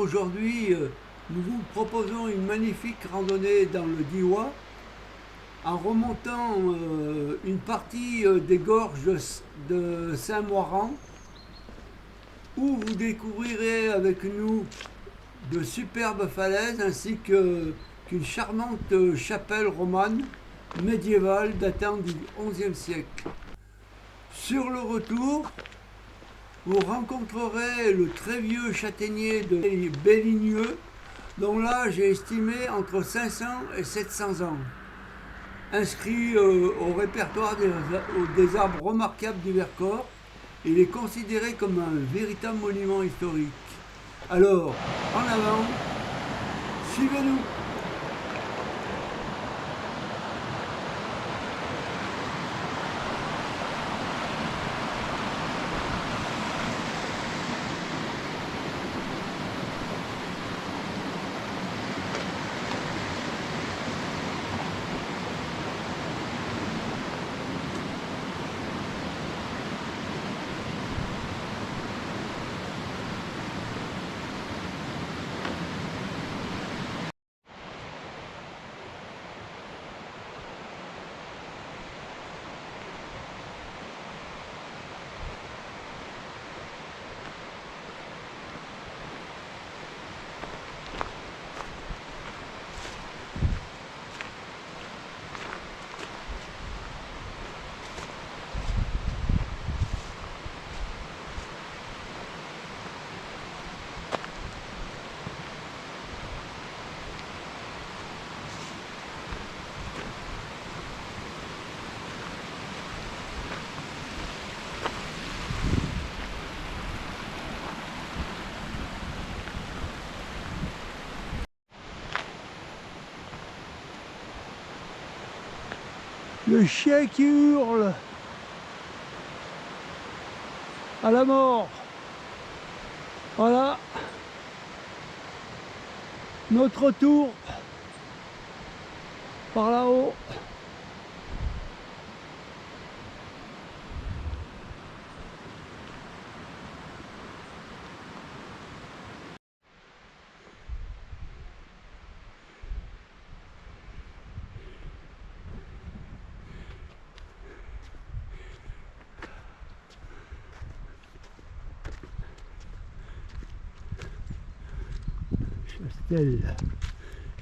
aujourd'hui, nous vous proposons une magnifique randonnée dans le Diois en remontant une partie des gorges de Saint-Moiran où vous découvrirez avec nous de superbes falaises ainsi qu'une charmante chapelle romane médiévale datant du XIe siècle. Sur le retour, vous rencontrerez le très vieux châtaignier de Belligneux, dont l'âge est estimé entre 500 et 700 ans. Inscrit au répertoire des arbres remarquables du Vercors, il est considéré comme un véritable monument historique. Alors, en avant, suivez-nous! Le chien qui hurle à la mort. Voilà notre retour par là-haut.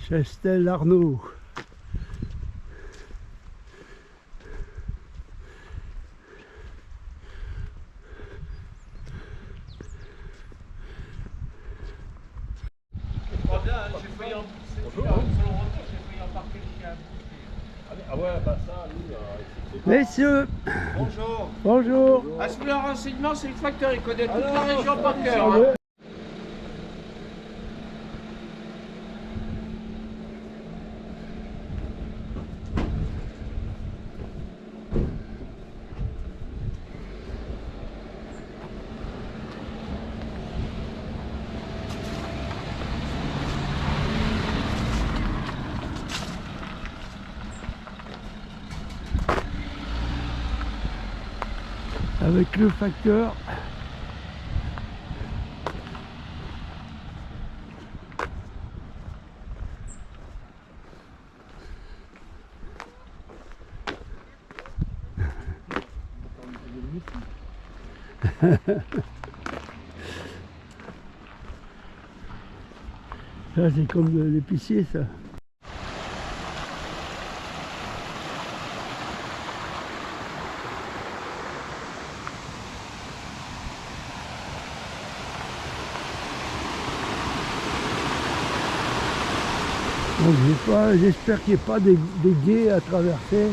Chastel Arnaud. Messieurs, bonjour. Bonjour. À ce renseignement, c'est le facteur, il connaît toute la région par cœur. Hein. Avec le facteur. Ça c'est comme de l'épicier ça. Bon, j'espère qu'il n'y a pas des gués à traverser.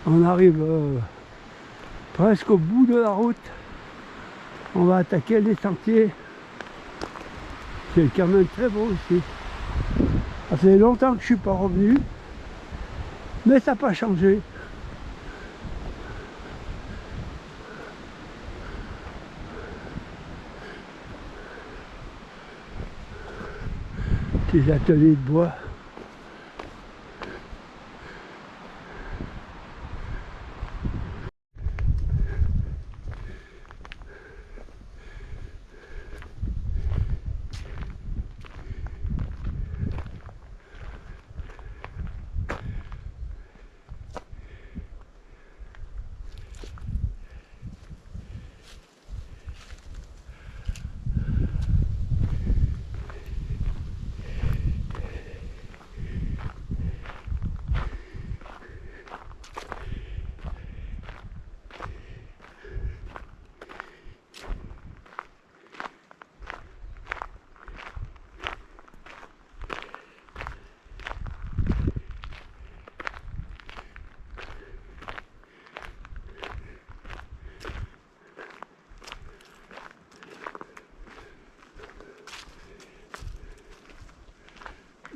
On arrive presque au bout de la route. On va attaquer les sentiers. C'est quand même très beau ici. Ça fait longtemps que je ne suis pas revenu. Mais ça n'a pas changé. Des ateliers de bois.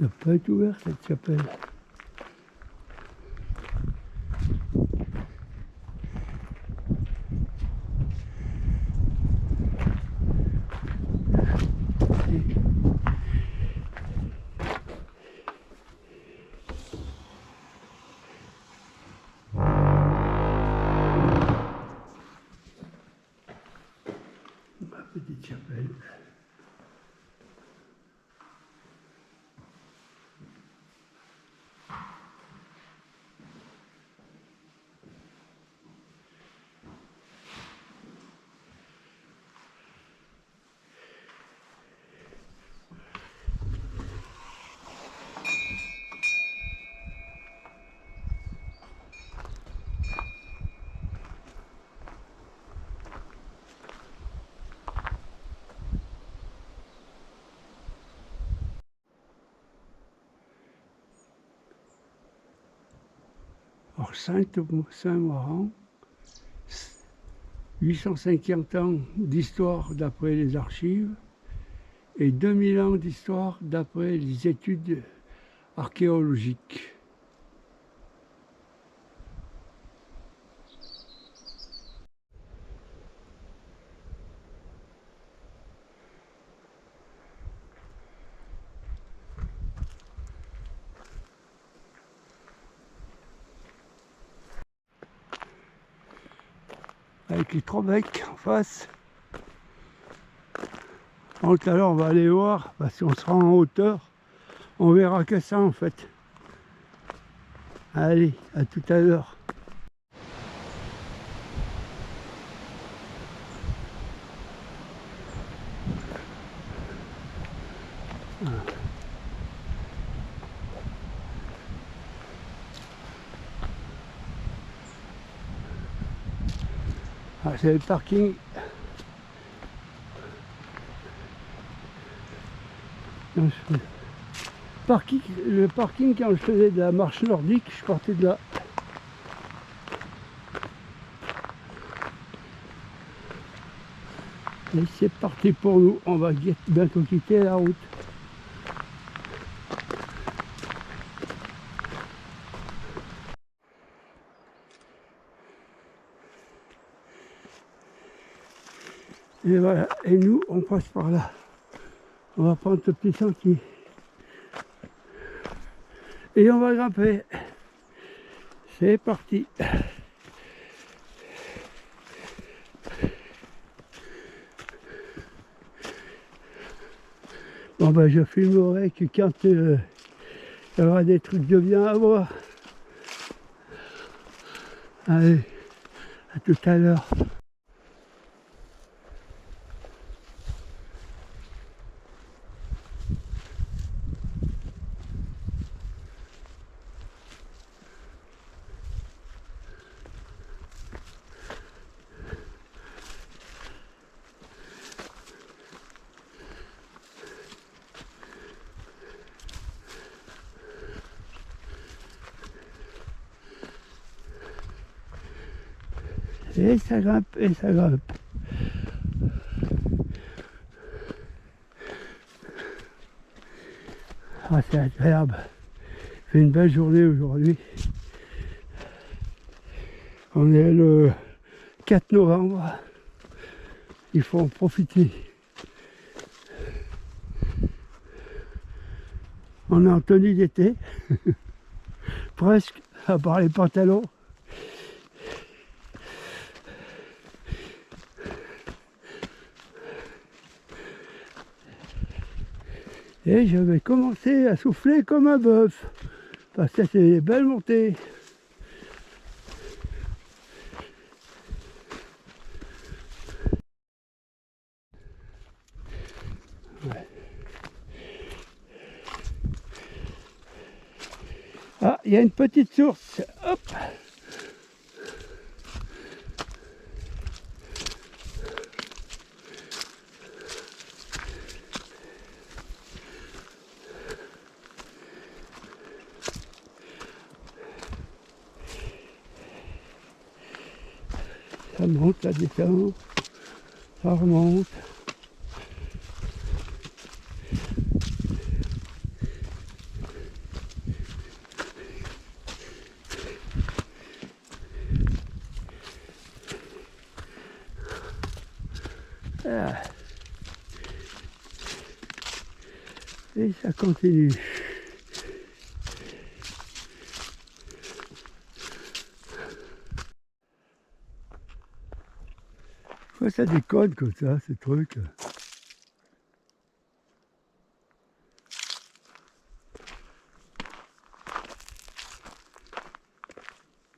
Elle n'a pas été ouverte cette chapelle. Ma petite chapelle. Alors Saint-Moiran, 850 ans d'histoire d'après les archives et 2000 ans d'histoire d'après les études archéologiques. Avec les trois becs en face. Tout à l'heure on va aller voir parce qu'on sera en hauteur. On verra que ça en fait. Allez, à tout à l'heure. Ah, c'est le parking. Le parking quand je faisais de la marche nordique, je partais de là. Et c'est parti pour nous, on va bientôt quitter la route. Et voilà, et nous on passe par là. On va prendre ce petit sentier. Et on va grimper. C'est parti. Bon ben je filmerai que quand il y aura des trucs de bien à voir. Allez, à tout à l'heure. Et ça grimpe, et ça grimpe. Ah, c'est agréable. Il fait une belle journée aujourd'hui. On est le 4 novembre. Il faut en profiter. On est en tenue d'été. Presque, à part les pantalons. Et je vais commencer à souffler comme un bœuf. Parce que c'est des belles montées. Ouais. Ah, il y a une petite source. Hop. Ça monte, ça descend, ça remonte. Ah. Et ça continue. Ouais, ça déconne comme ça, ces trucs.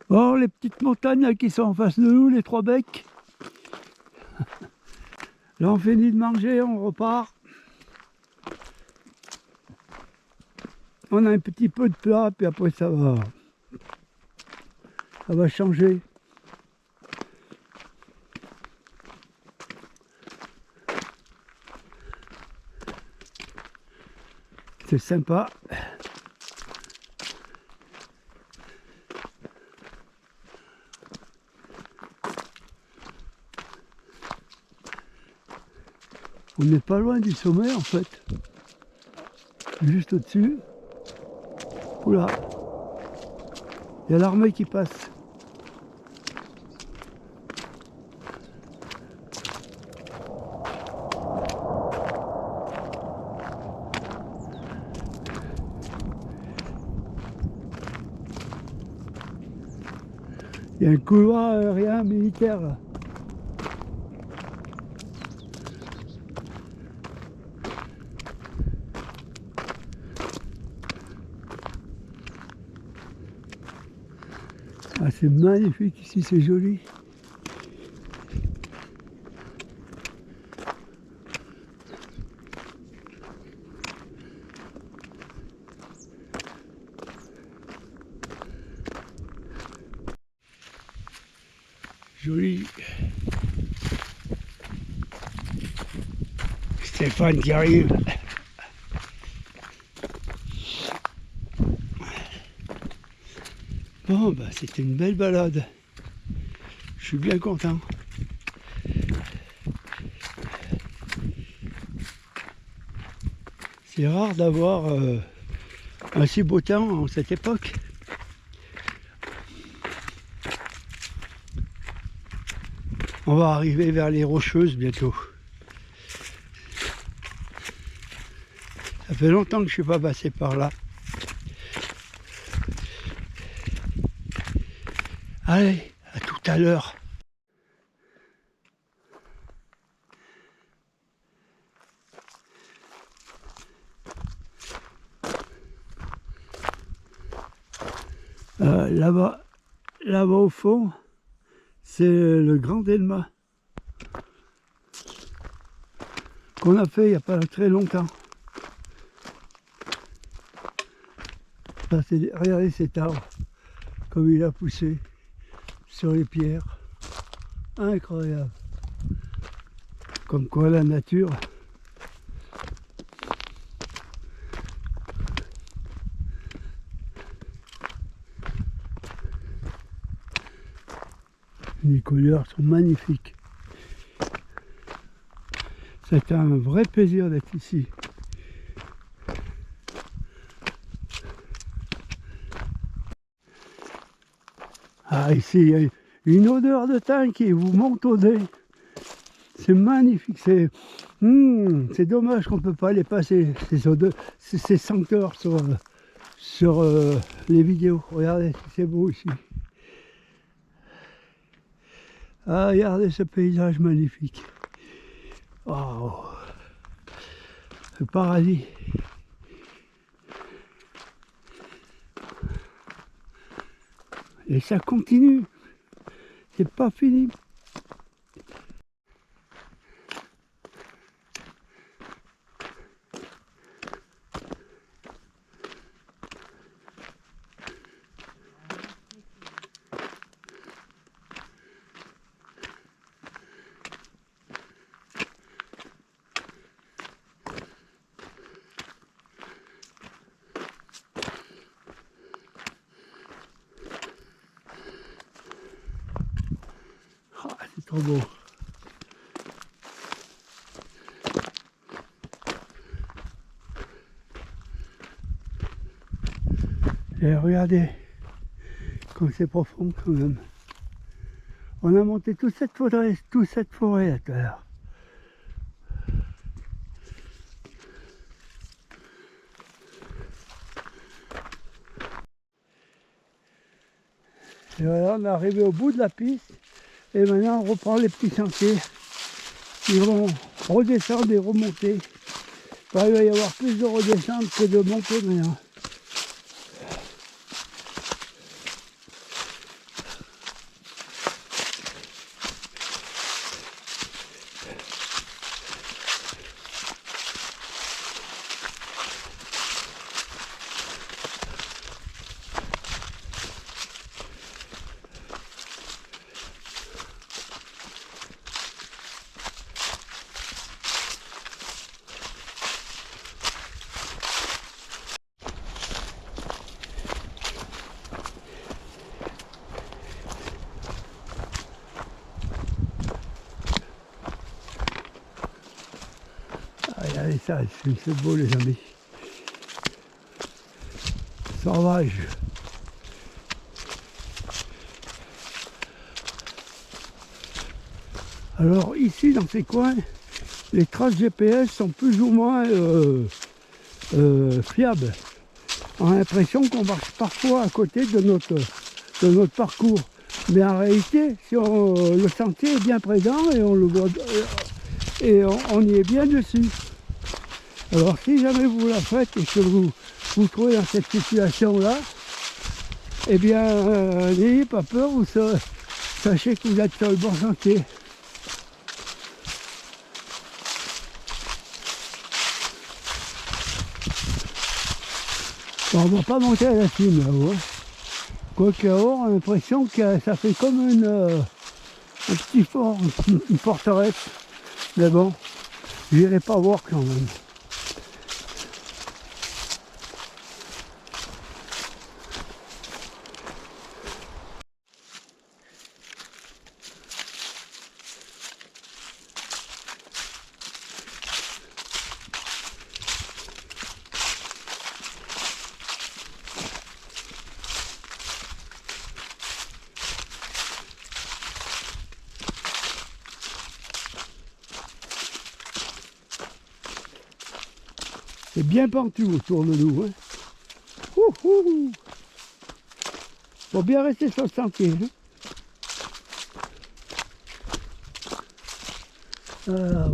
Oh, les petites montagnes là, qui sont en face de nous, les 3 becs. Là, on finit de manger, on repart. On a un petit peu de plat, puis après ça va changer. C'est sympa. On n'est pas loin du sommet en fait. Juste au-dessus. Oula. Il y a l'armée qui passe. Il y a un couloir aérien militaire là. Ah, c'est magnifique ici, c'est joli. Joli. Stéphane qui arrive. Bon, bah, c'était une belle balade. Je suis bien content. C'est rare d'avoir un si beau temps en cette époque. On va arriver vers les Rocheuses bientôt. Ça fait longtemps que je ne suis pas passé par là. Allez, à tout à l'heure. Là-bas au fond, c'est le Grand Delma qu'on a fait il n'y a pas très longtemps. Regardez cet arbre, comme il a poussé sur les pierres. Incroyable. Comme quoi la nature les couleurs sont magnifiques. C'est un vrai plaisir d'être ici. Ah, ici, il une odeur de thym qui vous monte au nez. C'est magnifique, c'est dommage qu'on ne peut pas les passer, ces senteurs sur les vidéos. Regardez, c'est beau ici. Ah, regardez ce paysage magnifique. Waouh, le paradis. Et ça continue, c'est pas fini. Ah, c'est trop beau. Et regardez comme c'est profond quand même. On a monté toute cette forêt là tout à l'heure. Et voilà, on est arrivé au bout de la piste. Et maintenant on reprend les petits sentiers. Ils vont redescendre et remonter. Enfin, il va y avoir plus de redescendre que de monter maintenant. Regardez ça, c'est beau les amis. Sauvage. Alors ici dans ces coins, les traces GPS sont plus ou moins fiables. On a l'impression qu'on marche parfois à côté de notre parcours. Mais en réalité, si le sentier est bien présent et on le voit et on y est bien dessus. Alors si jamais vous la faites et que vous vous trouvez dans cette situation-là, eh bien n'ayez pas peur, sachez que vous êtes sur le bon sentier. Bon, on ne va pas monter à la cime là-haut. Hein. Quoique là-haut, on a l'impression que ça fait comme un petit fort, une forteresse. Mais bon, j'irai pas voir quand même. C'est bien pentu autour de nous. Hein. Faut bien rester sur le sentier. Hein. À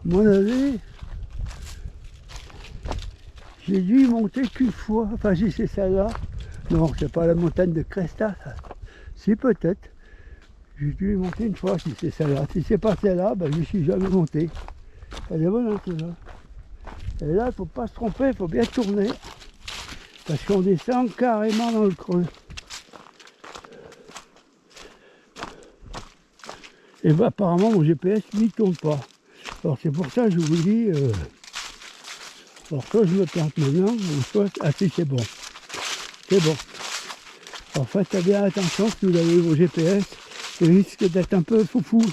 mon avis, j'ai dû y monter qu'une fois. Enfin, si c'est celle-là. Non, c'est pas la montagne de Cresta. Ça. Si, peut-être. J'ai dû y monter une fois si c'est celle-là. Si c'est pas celle-là, ben, je ne suis jamais monté. Elle est bonne, hein, celle-là. Et là, il ne faut pas se tromper, il faut bien tourner. Parce qu'on descend carrément dans le creux. Et ben, apparemment, mon GPS, lui, ne tourne pas. Alors, c'est pour ça que je vous dis... alors, soit je me plante maintenant, ou soit... Ah si, c'est bon. C'est bon. En fait, faites bien attention si vous avez vos GPS. Il risque d'être un peu foufou.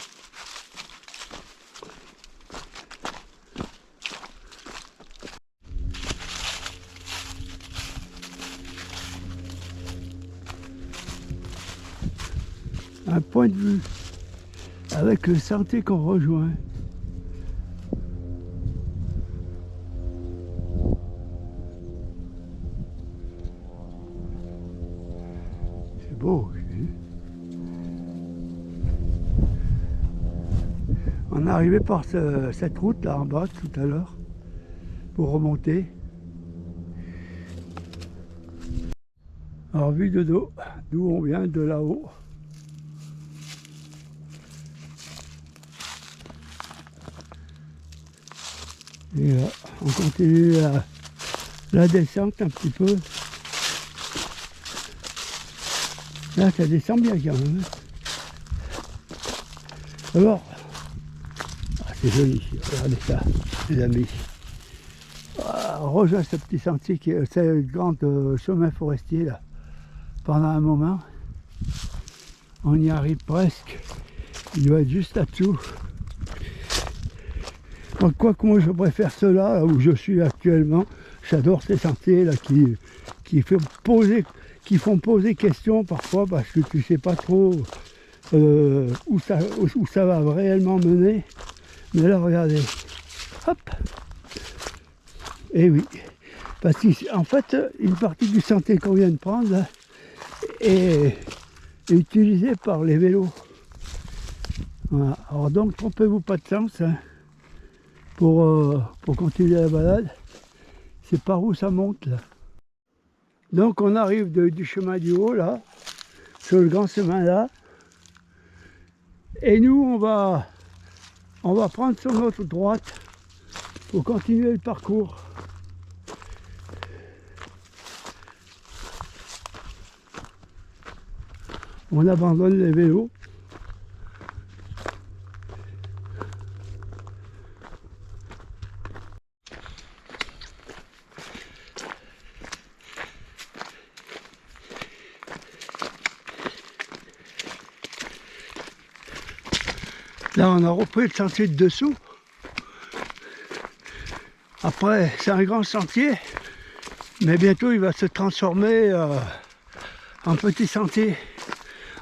un point de vue avec le sentier qu'on rejoint. C'est beau. On est arrivé par cette route là en bas tout à l'heure pour remonter. Alors vue de dos, d'où on vient, de là-haut. Et là, on continue la descente un petit peu. Là, ça descend bien quand même. Alors, c'est joli ici, regardez ça, les amis. On rejoint ce petit sentier qui est le grand chemin forestier là. Pendant un moment, on y arrive presque. Il doit être juste là-dessous. Quoique moi je préfère ceux-là, là où je suis actuellement. J'adore ces sentiers là qui font poser questions parfois parce que tu sais pas trop où ça va réellement mener. Mais là regardez, hop. Et oui, parce qu'en fait une partie du sentier qu'on vient de prendre là, est utilisée par les vélos. Voilà. Alors donc trompez-vous pas de sens hein, pour continuer la balade. C'est par où ça monte là. Donc on arrive du chemin du haut là, sur le grand chemin là. Et nous on va prendre sur notre droite pour continuer le parcours. On abandonne les vélos. Là, on a repris le sentier de dessous. Après, c'est un grand sentier, mais bientôt il va se transformer en petit sentier,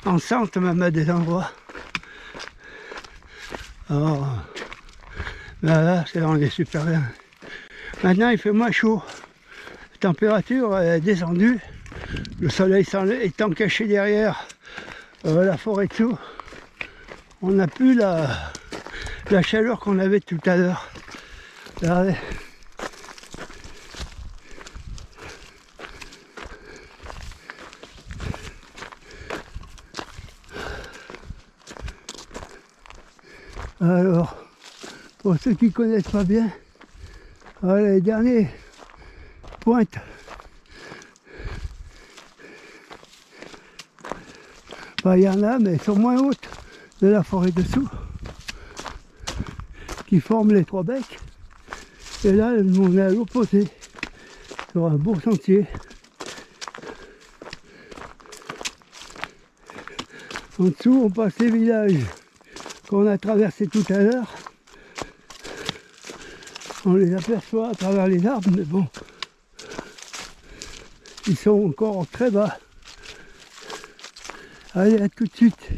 en sente même à des endroits. Alors, là, on est super bien. Maintenant, il fait moins chaud. La température est descendue. Le soleil étant caché derrière la forêt dessous. On n'a plus la chaleur qu'on avait tout à l'heure. Regardez. Alors, pour ceux qui ne connaissent pas bien, voilà les derniers pointes. Bah, il y en a, mais elles sont moins hautes de la forêt dessous, qui forment les trois becs. Et là, on est à l'opposé, sur un beau sentier. En dessous, on passe les villages qu'on a traversés tout à l'heure. On les aperçoit à travers les arbres, mais bon, ils sont encore très bas. Allez, à tout de suite.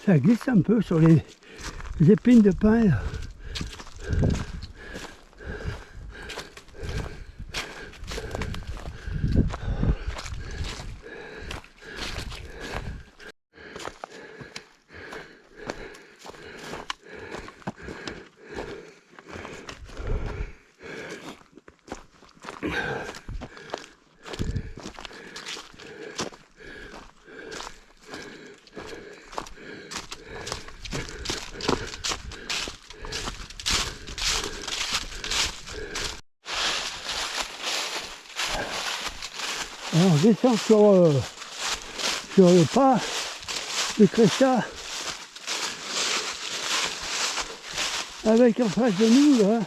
Ça glisse un peu sur les épines de pin là. Et on descend sur le pas de Cresta, avec en face de nous là,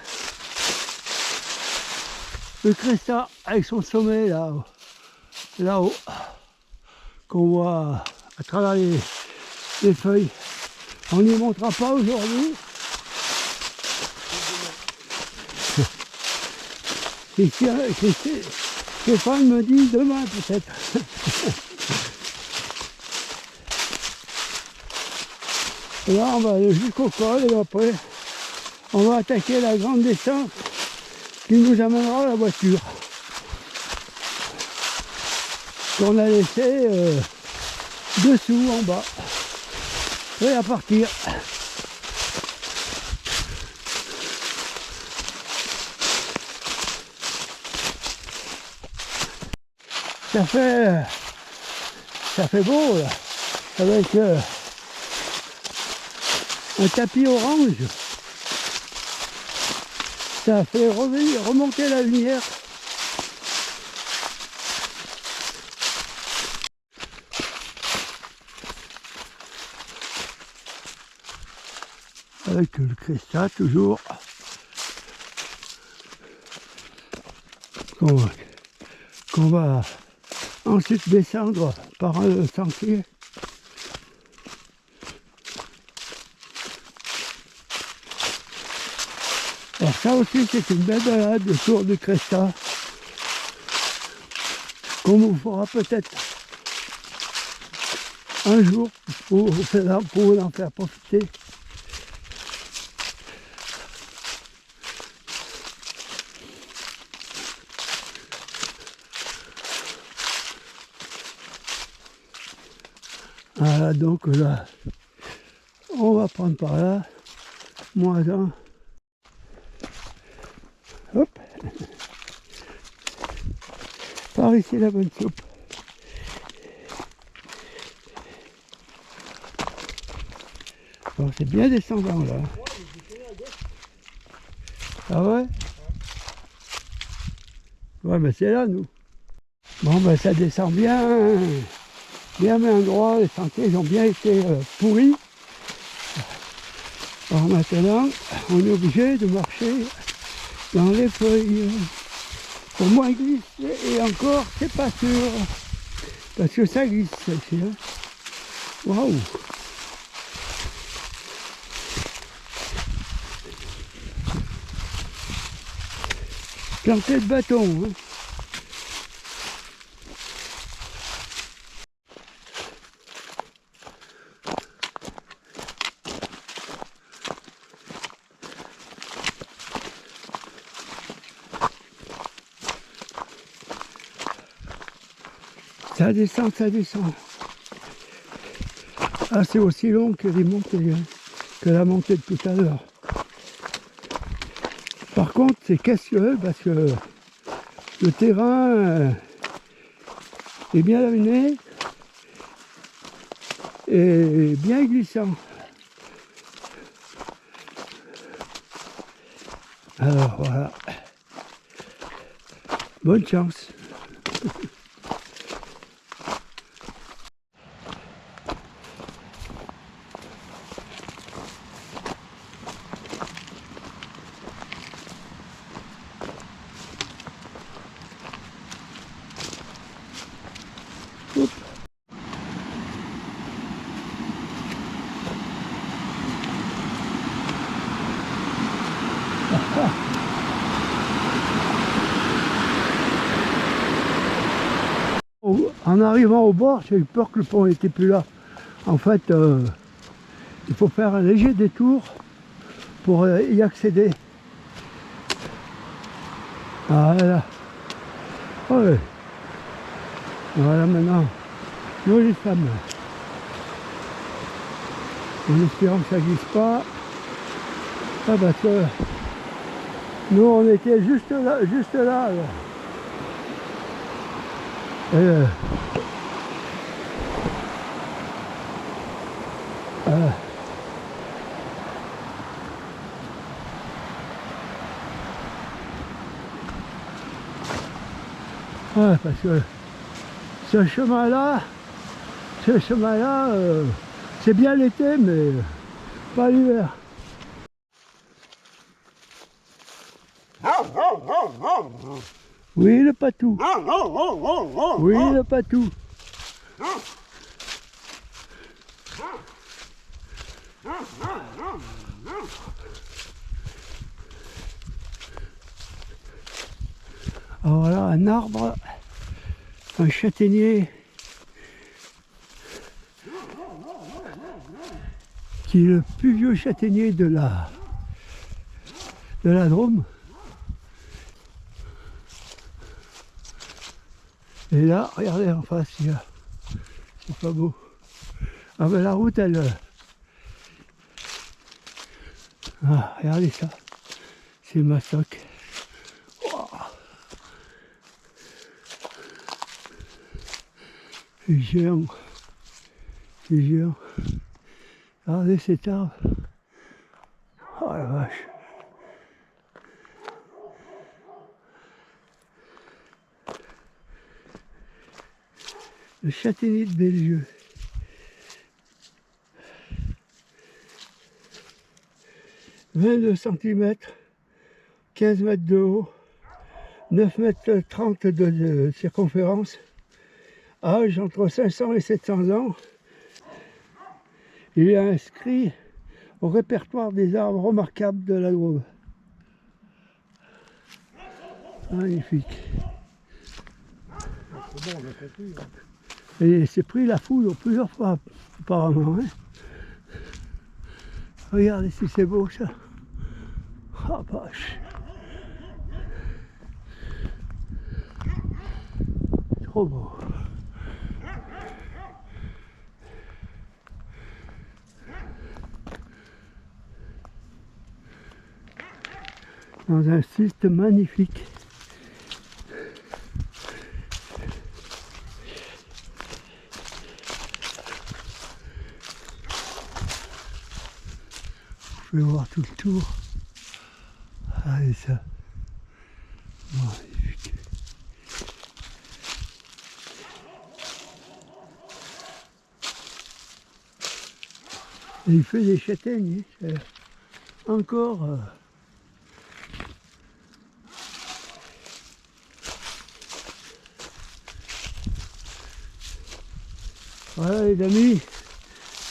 le Cresta avec son sommet là-haut, qu'on voit à travers les feuilles. On n'y montera pas aujourd'hui. Stéphane me dit demain peut-être. Et là on va aller jusqu'au col et après on va attaquer la grande descente qui nous amènera à la voiture qu'on a laissée dessous en bas. Prêt à partir. Ça fait beau là, avec un tapis orange. Ça fait remonter la lumière. Avec le Cresta toujours. Qu'on va ensuite descendre par un sentier. Alors ça aussi c'est une belle balade autour du Cresta qu'on vous fera peut-être un jour pour vous en faire profiter. Voilà, donc là, on va prendre par là, -1. Hop. Par ici la bonne soupe. Bon, c'est bien descendant là. Ah ouais? Ouais, mais c'est là nous. Bon, ben ça descend bien main droit, les sentiers ils ont bien été pourris. Alors maintenant, on est obligé de marcher dans les feuilles pour moins glisser, et encore c'est pas sûr parce que ça glisse ici. Hein. Waouh! Planté de bâton. Hein. Ça descend, ça descend. Ah, c'est aussi long que les montées, hein, que la montée de tout à l'heure. Par contre, c'est casse-gueule parce que le terrain est bien laminé et bien glissant. Alors voilà. Bonne chance. Oups. En arrivant au bord, j'ai eu peur que le pont n'était plus là. En fait, il faut faire un léger détour pour y accéder. Voilà. Ouais. Voilà maintenant. Jolie femme. En espérant que ça glisse pas. Ah parce que nous on était juste là. Voilà. Ouais, parce que ce chemin-là, c'est bien l'été, mais pas l'hiver. Oui, le patou. Oui, le patou. Alors voilà un arbre, un châtaignier qui est le plus vieux châtaignier de la Drôme. Et là, regardez en face, c'est pas beau. Ah ben la route, elle... Ah, regardez ça, c'est Massoc. Wow. C'est géant, c'est géant. Regardez cet arbre. Oh la vache. Le châtaignier de Bellevue. « 22 cm, 15 mètres de haut, 9 mètres 30 de circonférence, âge entre 500 et 700 ans. Il est inscrit au répertoire des arbres remarquables de la Drôme. » Magnifique. Et c'est pris la foudre plusieurs fois, apparemment. Hein. Regardez si c'est beau ça. Ah vache. Trop beau. Dans un site magnifique. Je vais voir tout le tour. Allez ça. Magnifique. Et il fait des châtaignes. Encore. Voilà les amis.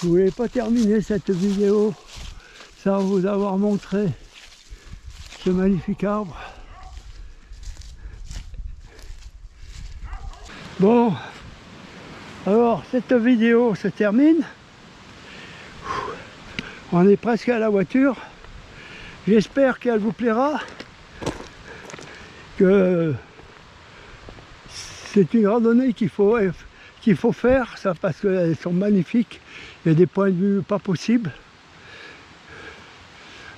Je ne voulais pas terminer cette vidéo sans vous avoir montré ce magnifique arbre. Bon, alors cette vidéo se termine. On est presque à la voiture. J'espère qu'elle vous plaira, que c'est une randonnée qu'il faut faire, ça, parce qu'elles sont magnifiques. Il y a des points de vue pas possibles.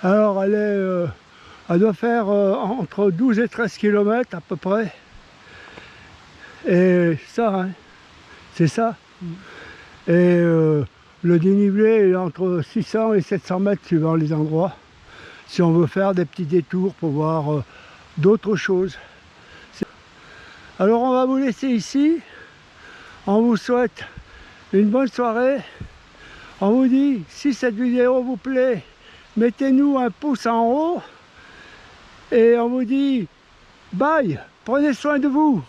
Alors elle doit faire entre 12 et 13 km à peu près. Et ça, hein, c'est ça. Et le dénivelé est entre 600 et 700 mètres suivant les endroits. Si on veut faire des petits détours pour voir d'autres choses. Alors on va vous laisser ici. On vous souhaite une bonne soirée. On vous dit, si cette vidéo vous plaît, mettez-nous un pouce en haut. Et on vous dit, bye, prenez soin de vous.